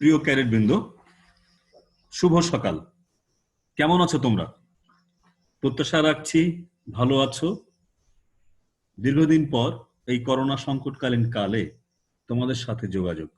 প্রিয় ক্যাডেট বৃন্দ, শুভ সকাল। কেমন আছো তোমরা? প্রত্যাশা রাখছি ভালো আছো। দীর্ঘদিন পর এই করোনা সংকটকালীন কালে তোমাদের সাথে যোগাযোগ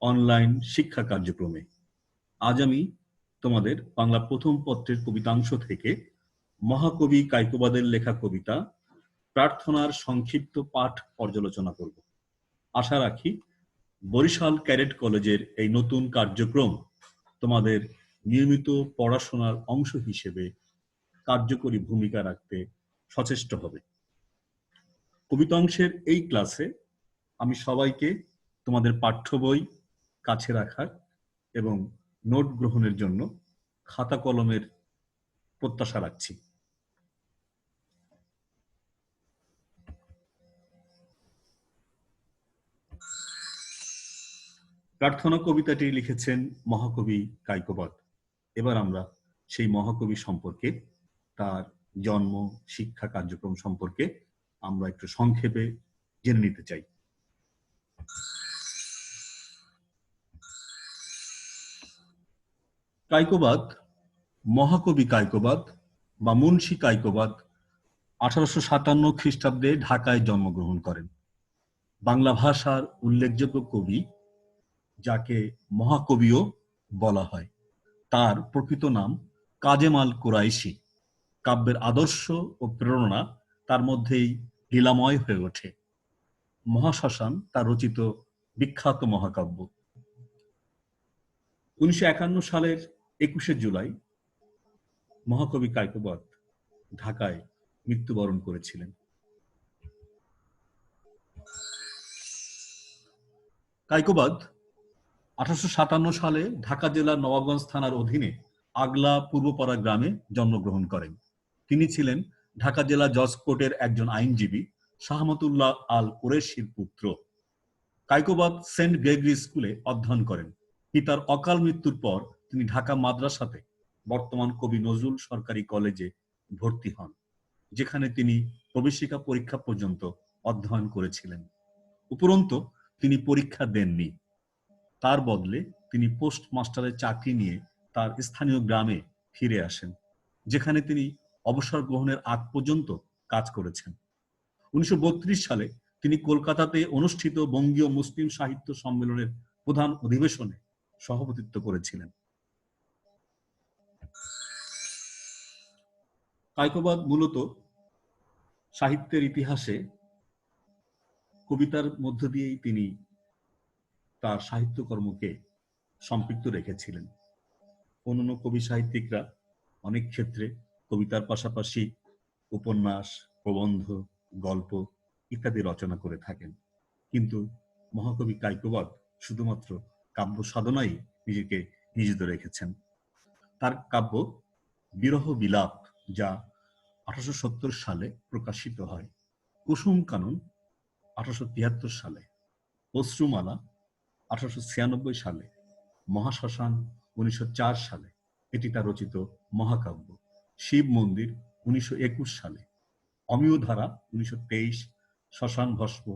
অনলাইন শিক্ষা কার্যক্রমে। আজ আমি তোমাদের বাংলা প্রথম পত্রের কবিতাংশ থেকে মহাকবি কায়কোবাদের লেখা কবিতা প্রার্থনার সংক্ষিপ্ত পাঠ পর্যালোচনা করব। আশা রাখি বরিশাল ক্যাডেট কলেজের এই নতুন কার্যক্রম তোমাদের নিয়মিত পড়াশোনার অংশ হিসেবে কার্যকরী ভূমিকা রাখতে সচেষ্ট হবে। কবিতাংশের এই ক্লাসে আমি সবাইকে তোমাদের পাঠ্য বই কাছে রাখার এবং নোট গ্রহণের জন্য খাতা কলমের প্রত্যাশা রাখছি। প্রার্থনা কবিতাটি লিখেছেন মহাকবি কায়কোবাদ। এবার আমরা সেই মহাকবি সম্পর্কে, তার জন্ম, শিক্ষা কার্যক্রম সম্পর্কে আমরা একটু সংক্ষেপে জেনে নিতে চাই। কায়কোবাদ, মহাকবি কায়কোবাদ বা মুন্সী কায়কোবাদ 1857 খ্রিস্টাব্দে ঢাকায় জন্মগ্রহণ করেন। বাংলা ভাষার উল্লেখযোগ্য কবি, যাকে মহাকবিও বলা হয়। তার প্রকৃত নাম কাজেমাল কুরাইশি। কাব্যের আদর্শ ও প্রেরণা তার মধ্যেই লীলাময় হয়ে ওঠে। মহাশ্মশান তার রচিত বিখ্যাত মহাকাব্য। 1951 সালের 21শে জুলাই মহাকবি কায়কোবাদ ঢাকায় মৃত্যুবরণ করেছিলেন। কায়কোবাদ 1857 সালে ঢাকা জেলার নবাবগঞ্জ থানার অধীনে আগলা পূর্বপাড়া গ্রামে জন্মগ্রহণ করেন। তিনি ছিলেন ঢাকা জেলা জজ কোর্টের একজন আইনজীবী শাহমতুল্লাহ আল কুরেশির পুত্র। কায়কোবাদ সেন্ট গ্রেগরি স্কুলে অধ্যয়ন করেন। পিতার অকাল মৃত্যুর পর তিনি ঢাকা মাদ্রাসাতে, বর্তমান কবি নজরুল সরকারি কলেজে ভর্তি হন, যেখানে তিনি প্রবেশিকা পরীক্ষা পর্যন্ত অধ্যয়ন করেছিলেন। উপরন্তু তিনি পরীক্ষা দেননি। তার বদলে তিনি পোস্ট মাস্টারের চাকরি নিয়ে তার স্থানীয় গ্রামে ফিরে আসেন, যেখানে তিনি অবসর গ্রহণের আগ পর্যন্ত কাজ করেছেন। 1932 সালে তিনি কলকাতাতে অনুষ্ঠিত বঙ্গীয় মুসলিম সাহিত্য সম্মেলনের প্রধান অধিবেশনে সভাপতিত্ব করেছিলেন। কায়কোবাদ মূলত সাহিত্যের ইতিহাসে কবিতার মধ্য দিয়েই তিনি তার সাহিত্যকর্মকে সম্পৃক্ত রেখেছিলেন। অন্যান্য কবি সাহিত্যিকরা অনেক ক্ষেত্রে কবিতার পাশাপাশি উপন্যাস, প্রবন্ধ, গল্প ইত্যাদি রচনা করে থাকেন, কিন্তু মহাকবি কায়কোবাদ শুধুমাত্র কাব্য সাধনায় নিজেকে নিয়োজিত রেখেছেন। তার কাব্য বিরহ বিলাপ, যা 1870 সালে প্রকাশিত হয়, কুসুম কানন 1873 সালে, অশ্রুমালা 1896 সালে, মহাশ্মশান 1904 সালে, এটি তার রচিত মহাকাব্য, শিব মন্দির 1921 সালে, অমিয় ধারা 1923, শ্মশান ভস্ম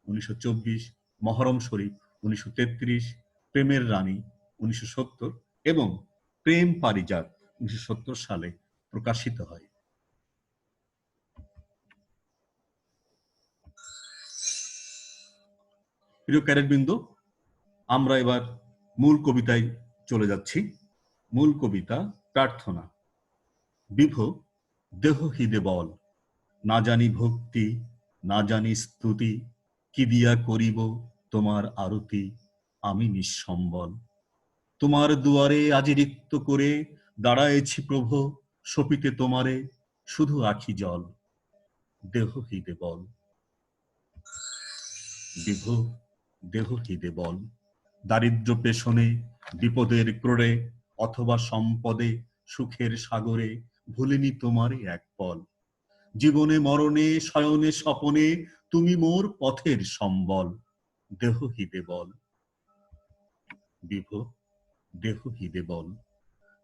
1924, মহরম শরীফ 1933, প্রেমের রানী 1970 এবং প্রেম পারিজাত 1970 সালে প্রকাশিত হয়। প্রিয় ক্যাডেটবৃন্দ, আমরা এবার মূল কবিতায় চলে যাচ্ছি। মূল কবিতা প্রার্থনা। বিভ দেহ হৃদে বল, না জানি ভক্তি, না জানি স্তুতি, কি দিয়া করিব তোমার আরতি, আমি নিঃসম্বল। তোমার দুয়ারে আজি রিক্ত করে দাঁড়ায়েছি প্রভু, সপিতে তোমারে শুধু আখি জল, দেহ হৃদে বল। বিভ দেহ হৃদে বল, দারিদ্র পেশনে, বিপদের ক্রোড়ে, অথবা সম্পদে, সুখের সাগরে ভুলিনি তোমারে এক পল। জীবনে মরণে, শয়নে স্বপনে, তুমি মোর পথের সম্বল, দেহ হৃদে বল। বিভ দেহ হৃদে বল,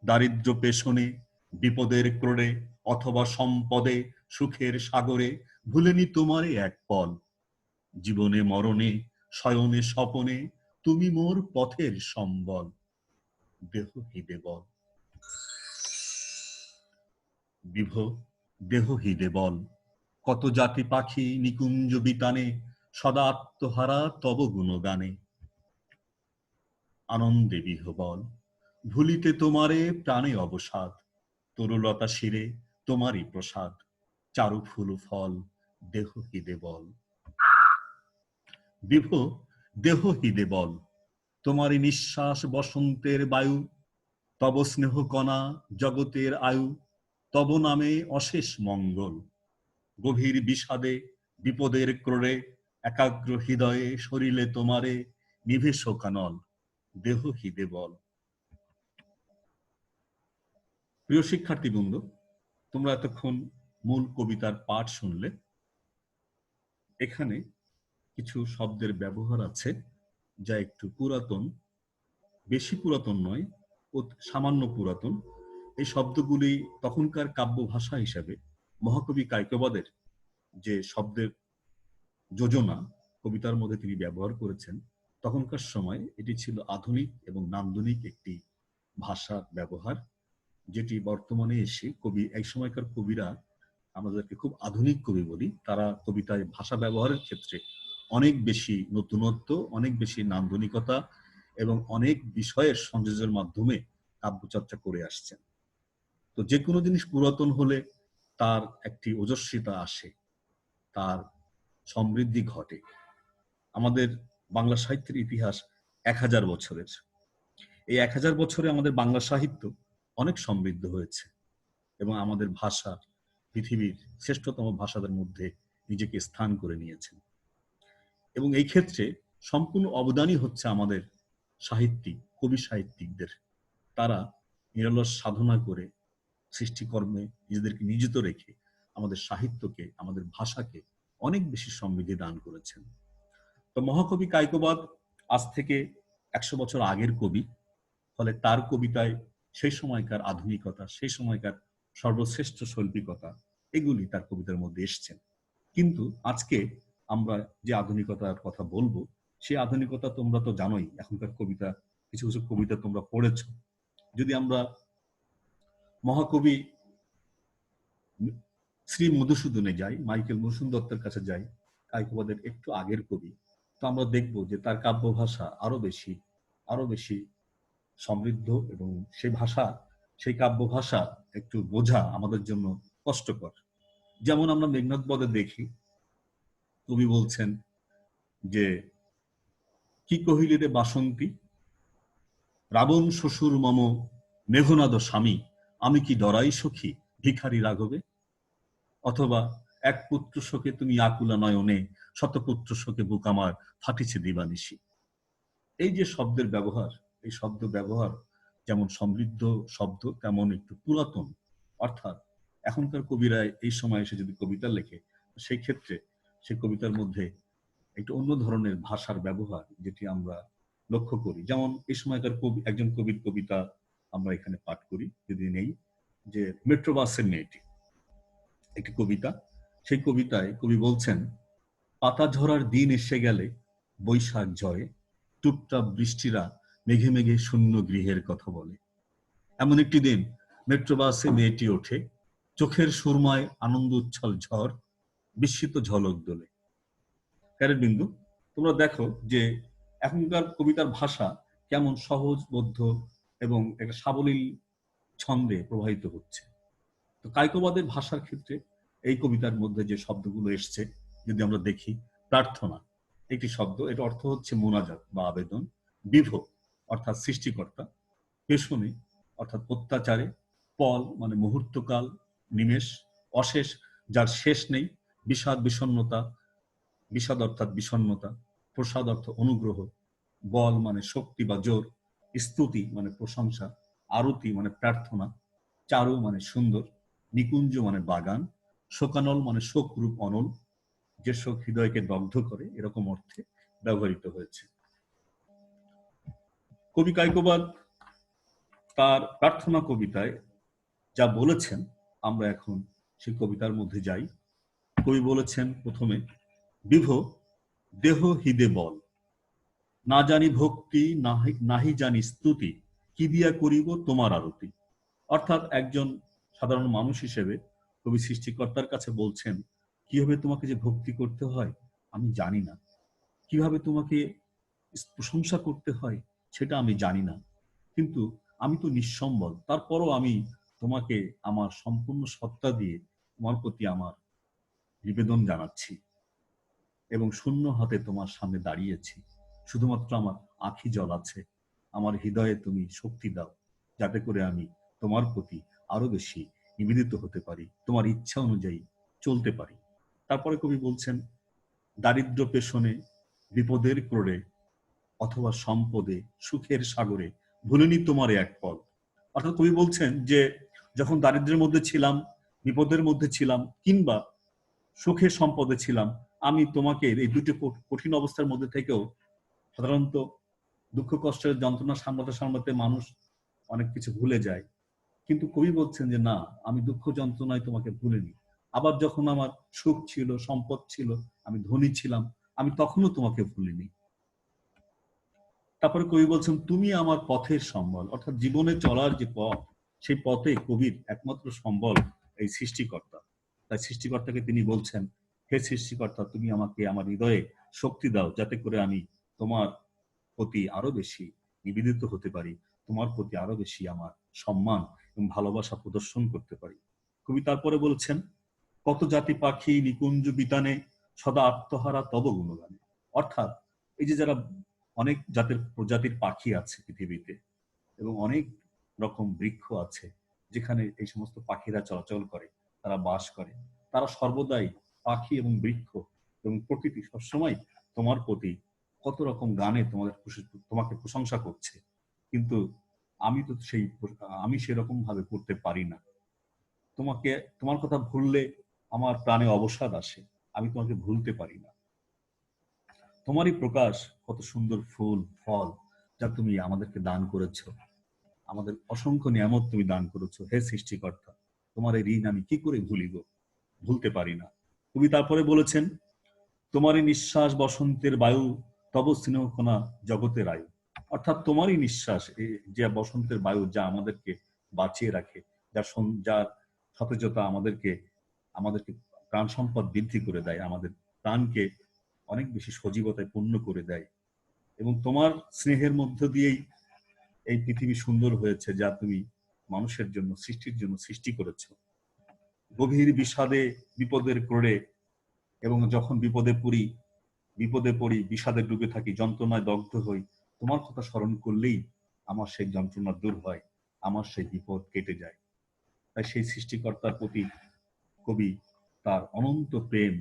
দারিদ্র পেশনে, বিপদের ক্রোড়ে, অথবা সম্পদে, সুখের সাগরে ভুলিনি তোমারে এক পল। জীবনে মরণে, শয়নে স্বপনে, তুমি মোর পথের সম্বল, দেহ হৃদে বল। বিভ দেহ হৃদে বল, কত জাতি পাখি নিকুঞ্জ বিতানে, সদা আত্মহারা তব গুণগানে। আনন্দে বিহ বল, ভুলিতে তোমারে প্রাণে অবসাদ, তরুলতা শিরে তোমারই প্রসাদ, চারু ফুল ফল, দেহ হৃদে বল। বিভ দেহ হৃদে বল, তোমারই নিঃশ্বাস বসন্তের বায়ু, তব স্নেহ কণা জগতের আয়ু, তব নামে অশেষ মঙ্গল। গভীর বিষাদে বিপদের ক্রোড়ে, একাগ্র হৃদয়ে সরিলে তোমারে, নিভে শোকানল, দেহ হৃদে বল। প্রিয় শিক্ষার্থীবৃন্দ, তোমরা এতক্ষণ মূল কবিতার পাঠ শুনলে। এখানে কিছু শব্দের ব্যবহার আছে যা একটু পুরাতন, বেশি পুরাতন নয়, সামান্য পুরাতন। এই শব্দগুলি তখনকার কাব্য ভাষা হিসাবে মহাকবি কায়কোবাদের যে শব্দের যোজনা কবিতার মধ্যে তিনি ব্যবহার করেছেন, তখনকার সময় এটি ছিল আধুনিক এবং নান্দনিক একটি ভাষার ব্যবহার, যেটি বর্তমানে এসে কবি, এই সময়কার কবিরা আমাদেরকে খুব আধুনিক কবি বলি, তারা কবিতায় ভাষা ব্যবহারের ক্ষেত্রে অনেক বেশি নতুনত্ব, অনেক বেশি নান্দনিকতা এবং অনেক বিষয়ের সংযোজনের মাধ্যমে কাব্যচর্চা করে আসছেন। তো যে কোনো জিনিস পুরাতন হলে তার একটি ওজস্বিতা আসে, তার সমৃদ্ধি ঘটে। আমাদের বাংলা সাহিত্যের ইতিহাস 1000 বছরের। এই 1000 বছরে আমাদের বাংলা সাহিত্য অনেক সমৃদ্ধ হয়েছে এবং আমাদের ভাষা পৃথিবীর শ্রেষ্ঠতম ভাষাদের মধ্যে নিজেকে স্থান করে নিয়েছেন। এবং এই ক্ষেত্রে সম্পূর্ণ অবদানই হচ্ছে আমাদের সাহিত্যিক, কবি সাহিত্যিকদের। তারা নিরলস সাধনা করে সৃষ্টিকর্মে নিজেদেরকে নিয়োজিত রেখে আমাদের সাহিত্যকে, আমাদের ভাষাকে অনেক বেশি সমৃদ্ধি দান করেছেন। তো মহাকবি কায়কোবাদ আজ থেকে 100 বছর আগের কবি, ফলে তার কবিতায় সেই সময়কার আধুনিকতা, সেই সময়কার সর্বশ্রেষ্ঠ শৈল্পিকতা, এগুলি তার কবিতার মধ্যে এসছেন। কিন্তু আজকে আমরা যে আধুনিকতার কথা বলবো, সেই আধুনিকতা তোমরা তো জানোই, এখনকার কবিতা, কিছু কিছু কবিতা তোমরা পড়েছ। যদি আমরা মহাকবি শ্রী মধুসূদনে যাই, মাইকেল মধুসূদন দত্তের কাছে যাই, কায়কোবাদের একটু আগের কবি, তো আমরা দেখব যে তার কাব্য ভাষা আরো বেশি সমৃদ্ধ, এবং সেই ভাষা, সেই কাব্য ভাষা একটু বোঝা আমাদের জন্য কষ্টকর। যেমন আমরা মেঘনাদ বধে দেখি, কবি বলছেন যে, কি কহিলি রে বাসন্তী, রাবণ শ্বশুর মম মেঘনাদ স্বামী, আমি কি ডরাই সখী ভিখারি রাঘবে। অথবা, এক পুত্র শোকে তুমি আকুলা নয়নে, শতপুত্র শোকে বুক আমার ফাটিছে দিবানিশি। এই যে শব্দের ব্যবহার, এই শব্দ ব্যবহার যেমন সমৃদ্ধ শব্দ, তেমন একটু পুরাতন। অর্থাৎ এখনকার কবিরা এই সময় এসে যদি কবিতা লেখে, সেই ক্ষেত্রে সেই কবিতার মধ্যে একটু অন্য ধরনের ভাষার ব্যবহার, যেটি আমরা লক্ষ্য করি। যেমন এই সময়কার কবি, একজন কবির কবিতা আমরা এখানে পাঠ করি, যদি নেই, যে মেট্রোবাসের মেয়েটি, একটি কবিতা। সেই কবিতায় কবি বলছেন, পাতা ঝরার দিন এসে গেলে বৈশাখ জয়ে, টুপটাপ বৃষ্টিরা মেঘে মেঘে শূন্য গৃহের কথা বলে। এমন একটি দিন মেট্রোবাসে মেয়েটি ওঠে, চোখের সুরমায় আনন্দ উচ্ছল ঝড়, বিস্মিত ঝলক দোলে। ক্যারেট বিন্দু, তোমরা দেখো যে এখনকার কবিতার ভাষা কেমন সহজবোধ্য এবং একটা সাবলীল ছন্দে প্রবাহিত হচ্ছে। তো কায়কোবাদের ভাষার ক্ষেত্রে এই কবিতার মধ্যে যে শব্দগুলো এসছে, যদি আমরা দেখি, প্রার্থনা একটি শব্দ, এর অর্থ হচ্ছে মোনাজাত বা আবেদন। বিভ অর্থাৎ সৃষ্টিকর্তা, পেশনে অর্থাৎ অত্যাচারে, পল মানে মুহূর্তকাল, নিমেষ, অশেষ যার শেষ নেই, বিষাদ বিষণ্ণতা, বিষাদ অর্থাৎ বিষণ্ণতা, প্রসাদ অর্থ অনুগ্রহ, বল মানে শক্তি বা জোর, স্তুতি মানে প্রশংসা, আরতি মানে প্রার্থনা, চারু মানে সুন্দর, নিকুঞ্জ মানে বাগান, শোকানল মানে শোকরূপ অনল, যে শোক হৃদয়কে দগ্ধ করে, এরকম অর্থে ব্যবহৃত হয়েছে। কবি কায়কোবাদ তার প্রার্থনা কবিতায় যা বলেছেন, আমরা এখন সেই কবিতার মধ্যে যাই। কবি বলেছেন প্রথমে, বিভ দেহ হৃদে বল, না জানি ভক্তি, নাহি জানি স্তুতি, কি দিয়া করিব তোমার আরতি। অর্থাৎ একজন সাধারণ মানুষ হিসেবে কবি সৃষ্টিকর্তার কাছে বলছেন, কিভাবে তোমাকে যে ভক্তি করতে হয় আমি জানি না, কিভাবে তোমাকে প্রশংসা করতে হয় সেটা আমি জানি না, কিন্তু আমি তো নিঃসম্বল, তারপরও আমি তোমাকে আমার সম্পূর্ণ সত্তা দিয়ে তোমার প্রতি আমার নিবেদন জানাচ্ছি এবং শূন্য হাতে তোমার সামনে দাঁড়িয়েছি। শুধুমাত্র আমার আঁখি জল আছে, আমার হৃদয়ে তুমি শক্তি দাও, যাতে করে আমি তোমার প্রতি আরো বেশি নিবেদিত হতে পারি, তোমার ইচ্ছা অনুযায়ী চলতে পারি। তারপরে কবি বলছেন, দারিদ্র পেশনে, বিপদের ক্রোড়ে, অথবা সম্পদে, সুখের সাগরে ভুলিনি তোমার এক পদ। অর্থাৎ কবি বলছেন যে যখন দারিদ্র্যের মধ্যে ছিলাম, বিপদের মধ্যে ছিলাম, কিংবা সুখের সম্পদে ছিলাম, আমি তোমাকে এই দুটো কঠিন অবস্থার মধ্যে থেকেও, সাধারণত দুঃখ কষ্টের যন্ত্রণা সামলাতে সামলাতে মানুষ অনেক কিছু ভুলে যায়, কিন্তু কবি বলছেন যে না, আমি দুঃখ যন্ত্রণায় তোমাকে ভুলিনি। আবার যখন আমার সুখ ছিল, সম্পদ ছিল, আমি ধনী ছিলাম, আমি তখনও তোমাকে ভুলিনি। তারপরে কবি বলছেন, তুমি আমার পথের সম্বল। অর্থাৎ জীবনে চলার যে পথ, সেই পথে কবির একমাত্র সম্বল এই সৃষ্টিকর্তা। তাই সৃষ্টিকর্তাকে তিনি বলছেন, হে সৃষ্টিকর্তা, তুমি আমাকে আমার হৃদয়ে শক্তি দাও, যাতে করে আমি তোমার প্রতি আরো বেশি নিবেদিত হতে পারি, তোমার প্রতি আরো বেশি আমার সম্মান এবং ভালোবাসা প্রদর্শন করতে পারি। কবি তারপরে বলছেন, কত জাতি পাখি নিকুঞ্জ বিতানে, সদা আত্মহারা তব গুণগানে। অর্থাৎ এই যে যারা অনেক জাতের প্রজাতির পাখি আছে পৃথিবীতে, এবং অনেক রকম বৃক্ষ আছে যেখানে এই সমস্ত পাখিরা চলাচল করে, তারা বাস করে, তারা সর্বদাই পাখি এবং বৃক্ষ এবং প্রকৃতি সবসময় তোমার প্রতি কত রকম গানে তোমাকে প্রশংসা করছে, কিন্তু আমি তো আমি সেরকম ভাবে করতে পারি না। তোমাকে, তোমার কথা ভুললে আমার প্রাণে অবসাদ আসে, আমি তোমাকে ভুলতে পারি না। তোমারই প্রকাশ কত সুন্দর ফুল ফল, যা তুমি আমাদেরকে দান করেছ, আমাদের অসংখ্য নিয়ামত তুমি দান করেছো, হে সৃষ্টিকর্তা, তোমার এই ঋণ আমি কি করে ভুলিব, ভুলতে পারি না। তুমি তারপরে বলেছেন, তোমারই নিঃশ্বাস বসন্তের বায়ু, তব স্নেহকণা জগতের আয়ু। অর্থাৎ তোমারই নিঃশ্বাস, যে বসন্তের বায়ু, যা আমাদেরকে বাঁচিয়ে রাখে, যার সতেজতা আমাদেরকে আমাদেরকে প্রাণ সম্পদ বৃদ্ধি করে দেয়, আমাদের প্রাণকে অনেক বেশি সজীবতায় পূর্ণ করে দেয়। এবং তোমার স্নেহের মধ্য দিয়েই এই পৃথিবী সুন্দর হয়েছে, যা তুমি মানুষের জন্য, সৃষ্টির জন্য সৃষ্টি করেছ। গভীর বিষাদে, বিপদের ক্রোড়ে, এবং যখন বিপদে পড়ি, বিষাদে ডুবে থাকি, যন্ত্রণায় দগ্ধ হই, তোমার কথা স্মরণ করলেই আমার সেই যন্ত্রণা দূর হয়, আমার সেই বিপদ কেটে যায়। তাই সেই সৃষ্টিকর্তার প্রতি কবি তার অনন্ত প্রেম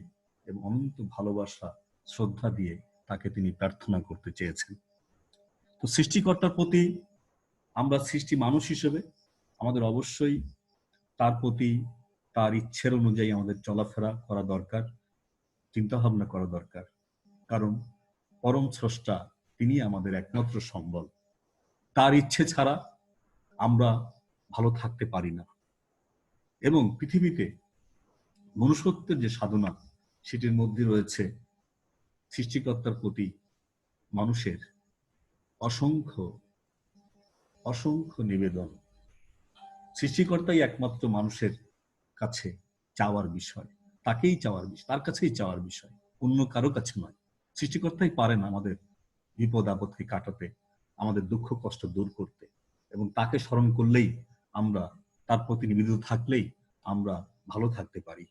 এবং অনন্ত ভালোবাসা, শ্রদ্ধা দিয়ে তাকে তিনি প্রার্থনা করতে চেয়েছেন। তো সৃষ্টিকর্তার প্রতি আমরা সৃষ্টি মানুষ হিসেবে আমাদের অবশ্যই তার প্রতি, তার ইচ্ছের অনুযায়ী আমাদের চলাফেরা করা দরকার, চিন্তা ভাবনা করা দরকার। কারণ পরম স্রষ্টা তিনি আমাদের একমাত্র সম্বল, তার ইচ্ছে ছাড়া আমরা ভালো থাকতে পারি না। এবং পৃথিবীতে মনুষ্যত্বের যে সাধনা, সেটির মধ্যে রয়েছে সৃষ্টিকর্তার প্রতি মানুষের অসংখ্য অসংখ্য নিবেদন। সৃষ্টিকর্তাই একমাত্র মানুষের কাছে চাওয়ার বিষয়, তাকেই চাওয়ার বিষয়, তার কাছেই চাওয়ার বিষয়, অন্য কারো কাছে নয়। সৃষ্টিকর্তাই পারেন আমাদের বিপদ আপদকে কাটাতে, আমাদের দুঃখ কষ্ট দূর করতে, এবং তাকে স্মরণ করলেই আমরা, তার প্রতি নিবেদিত থাকলেই আমরা ভালো থাকতে পারি।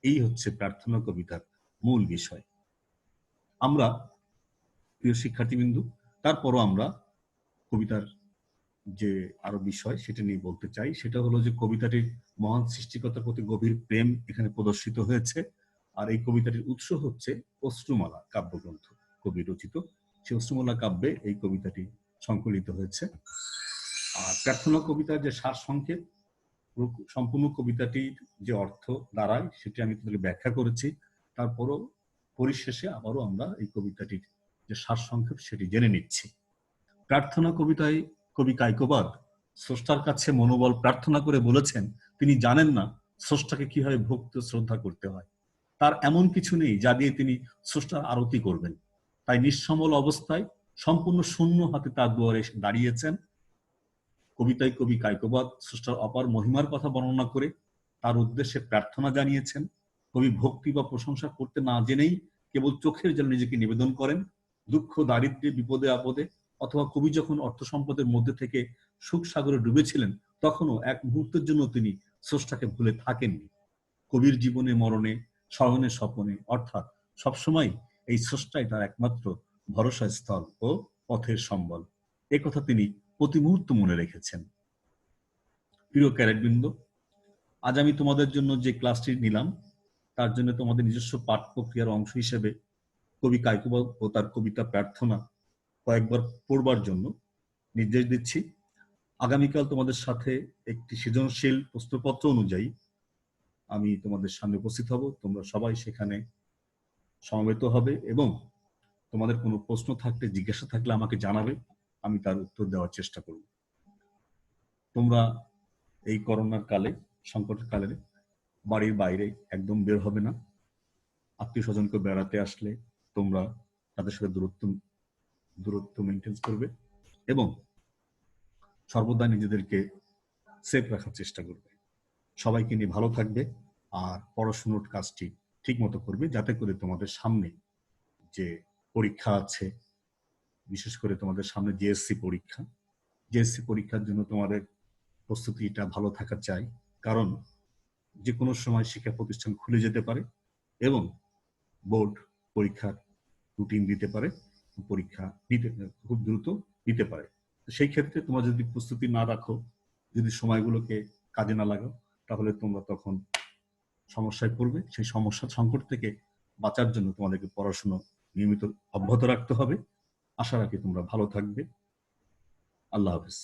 এই হচ্ছে প্রার্থনা কবিতার মূল বিষয়। আমরা, প্রিয় শিক্ষার্থীবৃন্দু, তারপরও আমরা কবিতার যে আরো বিষয় সেটা নিয়ে বলতে চাই। সেটা হলো যে কবিতাটির মহান সৃষ্টিকর্তার প্রতি গভীর প্রেম এখানে প্রদর্শিত হয়েছে। আর এই কবিতাটির উৎস হচ্ছে অশ্রুমালা কাব্যগ্রন্থ, কবি রচিত সেই অশ্রুমালা কাব্যে এই কবিতাটি সংকলিত হয়েছে। আর প্রার্থনা কবিতার যে সার সংক্ষেপ, সম্পূর্ণ কবিতাটির যে অর্থ দাঁড়ায় সেটি আমি তোমাকে ব্যাখ্যা করেছি। তারপরও পরিশেষে আবারও আমরা এই কবিতাটির যে সার সংক্ষেপ সেটি জেনে নিচ্ছি। প্রার্থনা কবিতায় কবি কায়কোবাদ স্রষ্টার কাছে মনোবল প্রার্থনা করে বলেছেন, তিনি জানেন না স্রষ্টাকে কিভাবে ভক্তি শ্রদ্ধা করতে হয়। তার এমন কিছু নেই যা দিয়ে তিনি স্রষ্টার আরতি করবেন। তাই নিঃসমল অবস্থায় সম্পূর্ণ শূন্য হাতে তার দুয়ারে এসে দাঁড়িয়েছেন। কবিতায় কবি কায়কোবাদ স্রষ্টার অপার মহিমার কথা বর্ণনা করে তার উদ্দেশ্যে প্রার্থনা জানিয়েছেন। কবি ভক্তি বা প্রশংসা করতে না জেনেই কেবল চোখের জলে নিজেকে নিবেদন করেন। দুঃখ দারিদ্র্যে বিপদে আপদে অথবা কবি যখন অর্থ সম্পদের মধ্যে থেকে সুখ সাগরে ডুবেছিলেন, তখনও এক মুহূর্তের জন্য তিনি স্রষ্টাকে ভুলে থাকেননি। কবির জীবনে মরণে, শয়নে স্বপনে, অর্থাৎ সবসময় এই স্রষ্টাই তার একমাত্র ভরসা স্থল ও পথের সম্বল। এ কথা তিনি প্রতি মুহূর্ত মনে রেখেছেন। প্রিয় ক্যারেটবৃন্দ, আজ আমি তোমাদের জন্য যে ক্লাসটি নিলাম তার জন্য তোমাদের নিজস্ব পাঠ প্রক্রিয়ার অংশ হিসেবে কবি কায়কোবাদ ও তার কবিতা প্রার্থনা কয়েকবার পড়বার জন্য নির্দেশ দিচ্ছি। আগামীকাল তোমাদের সাথে একটি সৃজনশীল প্রশ্নপত্র অনুযায়ী আমি তোমাদের সামনে উপস্থিত হব। তোমরা সবাই সেখানে সমবেত হবে এবং তোমাদের কোনো প্রশ্ন থাকলে, জিজ্ঞাসা থাকলে আমাকে জানাবে, আমি তার উত্তর দেওয়ার চেষ্টা করব। তোমরা এই করোনার কালে, সংকটের কালে বাড়ির বাইরে একদম বের হবে না। আত্মীয় স্বজনকে বেড়াতে আসলে তোমরা তাদের সাথে দূরত্ব মেনটেন করবে এবং সর্বদা নিজেদেরকে সেফ রাখার চেষ্টা করবে। সবাইকে নিয়ে ভালো থাকবে আর পড়াশোনার কাজটি ঠিক মতো করবে, যাতে করে তোমাদের সামনে যে পরীক্ষা আছে, বিশেষ করে তোমাদের সামনে জিএসসি পরীক্ষার জন্য তোমাদের প্রস্তুতিটা ভালো থাকা চাই। কারণ যে কোনো সময় শিক্ষা প্রতিষ্ঠান খুলে যেতে পারে এবং বোর্ড পরীক্ষার রুটিন দিতে পারে, পরীক্ষা খুব দ্রুত দিতে পারে। সেই ক্ষেত্রে তোমরা যদি প্রস্তুতি না রাখো, যদি সময়গুলোকে কাজে না লাগাও, তাহলে তোমরা তখন সমস্যায় পড়বে। সেই সংকট থেকে বাঁচার জন্য তোমাদেরকে পড়াশোনা নিয়মিত অব্যাহত রাখতে হবে। আশা রাখি তোমরা ভালো থাকবে। আল্লাহ হাফেজ।